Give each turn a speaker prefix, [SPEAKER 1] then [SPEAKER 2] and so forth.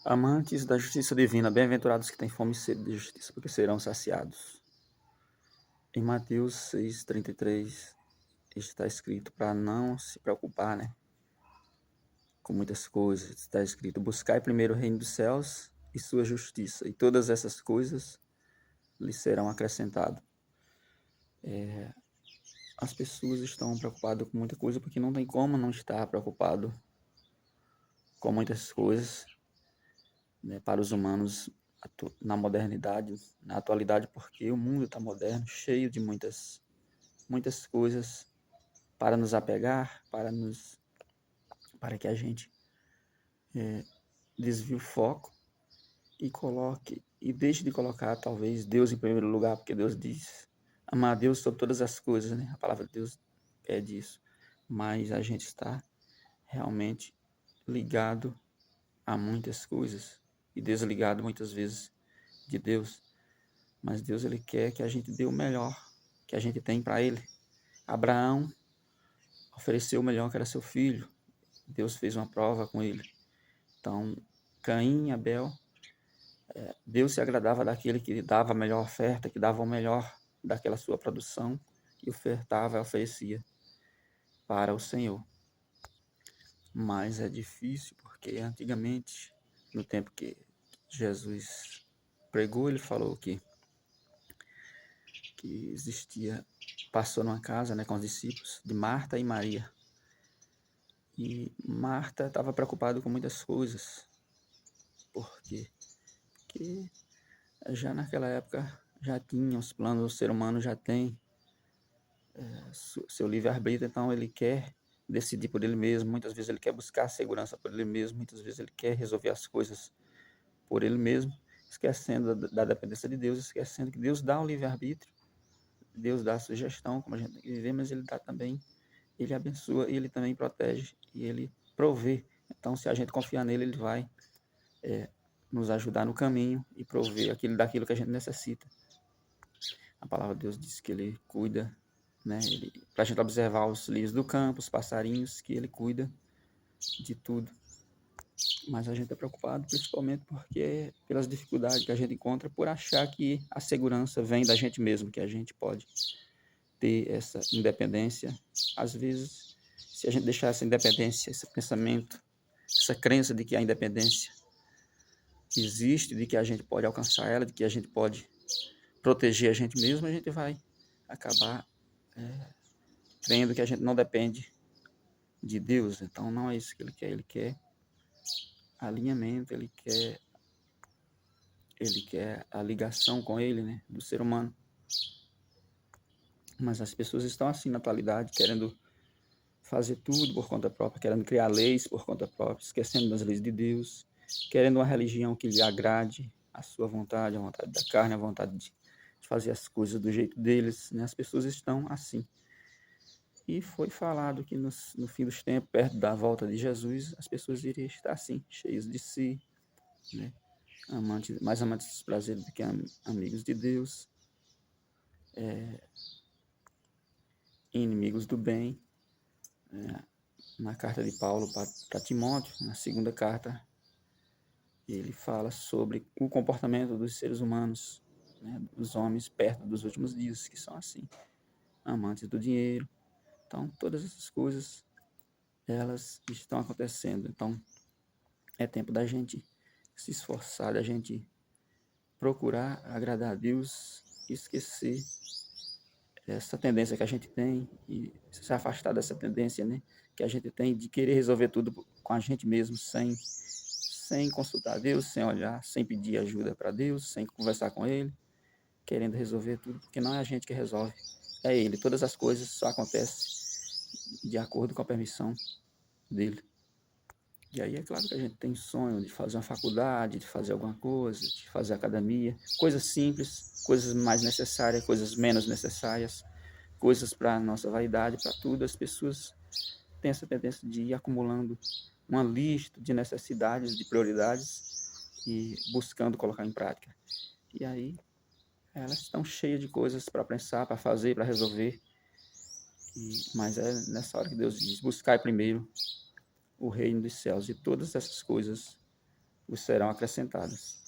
[SPEAKER 1] Amantes da justiça divina, bem-aventurados que têm fome e sede de justiça, porque serão saciados. Em Mateus 6,33, está escrito para não se preocupar, né, com muitas coisas. Está escrito: buscai primeiro o reino dos céus e sua justiça, e todas essas coisas lhes serão acrescentadas. As pessoas estão preocupadas com muita coisa porque não tem como não estar preocupado com muitas coisas, né, para os humanos na modernidade, na atualidade, porque o mundo está moderno, cheio de muitas coisas para nos apegar, para que a gente desvie o foco e deixe de colocar talvez Deus em primeiro lugar, porque Deus diz amar a Deus sobre todas as coisas, né? A palavra de Deus pede isso, mas a gente está realmente ligado a muitas coisas e desligado muitas vezes de Deus. Mas Deus, ele quer que a gente dê o melhor que a gente tem para ele. Abraão ofereceu o melhor, que era seu filho. Deus fez uma prova com ele. Então, Caim e Abel, Deus se agradava daquele que dava a melhor oferta, que dava o melhor daquela sua produção e ofertava e oferecia para o Senhor. Mas é difícil porque antigamente, no tempo que Jesus pregou, ele falou que existia, passou numa casa, né, com os discípulos de Marta e Maria. E Marta estava preocupada com muitas coisas. Por quê? Porque já naquela época já tinha os planos, o ser humano já tem seu livre-arbítrio, então ele quer decidir por ele mesmo, muitas vezes ele quer buscar segurança por ele mesmo, muitas vezes ele quer resolver as coisas por ele mesmo, esquecendo da dependência de Deus, esquecendo que Deus dá o livre-arbítrio, Deus dá a sugestão, como a gente tem que viver, mas ele dá também, ele abençoa, e ele também protege, e ele provê. Então, se a gente confiar nele, ele vai nos ajudar no caminho e prover daquilo que a gente necessita. A palavra de Deus diz que ele cuida, né? Para a gente observar os lírios do campo, os passarinhos, que ele cuida de tudo. Mas a gente é preocupado principalmente porque pelas dificuldades que a gente encontra por achar que a segurança vem da gente mesmo, que a gente pode ter essa independência. Às vezes, se a gente deixar essa independência, esse pensamento, essa crença de que a independência existe, de que a gente pode alcançar ela, de que a gente pode proteger a gente mesmo, a gente vai acabar crendo que a gente não depende de Deus. Então não é isso que ele quer alinhamento, ele quer a ligação com ele, né, do ser humano. Mas as pessoas estão assim na atualidade, querendo fazer tudo por conta própria, querendo criar leis por conta própria, esquecendo das leis de Deus, querendo uma religião que lhe agrade a sua vontade, a vontade da carne, a vontade de fazer as coisas do jeito deles, né? As pessoas estão assim. E foi falado que no fim dos tempos, perto da volta de Jesus, as pessoas iriam estar assim, cheias de si, né? Mais amantes dos prazeres do que amigos de Deus, inimigos do bem. Na carta de Paulo para Timóteo, na segunda carta, ele fala sobre o comportamento dos seres humanos, né, dos homens perto dos últimos dias, que são assim, amantes do dinheiro. Então, todas essas coisas, elas estão acontecendo. Então, é tempo da gente se esforçar, da gente procurar agradar a Deus, esquecer essa tendência que a gente tem e se afastar dessa tendência, né, que a gente tem de querer resolver tudo com a gente mesmo, sem consultar Deus, sem olhar, sem pedir ajuda para Deus, sem conversar com Ele, querendo resolver tudo, porque não é a gente que resolve, é Ele. Todas as coisas só acontecem de acordo com a permissão dele. E aí é claro que a gente tem sonho de fazer uma faculdade, de fazer alguma coisa, de fazer academia, coisas simples, coisas mais necessárias, coisas menos necessárias, coisas para a nossa vaidade, para tudo. As pessoas têm essa tendência de ir acumulando uma lista de necessidades, de prioridades e buscando colocar em prática. E aí elas estão cheias de coisas para pensar, para fazer, para resolver. Mas é nessa hora que Deus diz: buscai primeiro o reino dos céus, e todas essas coisas vos serão acrescentadas.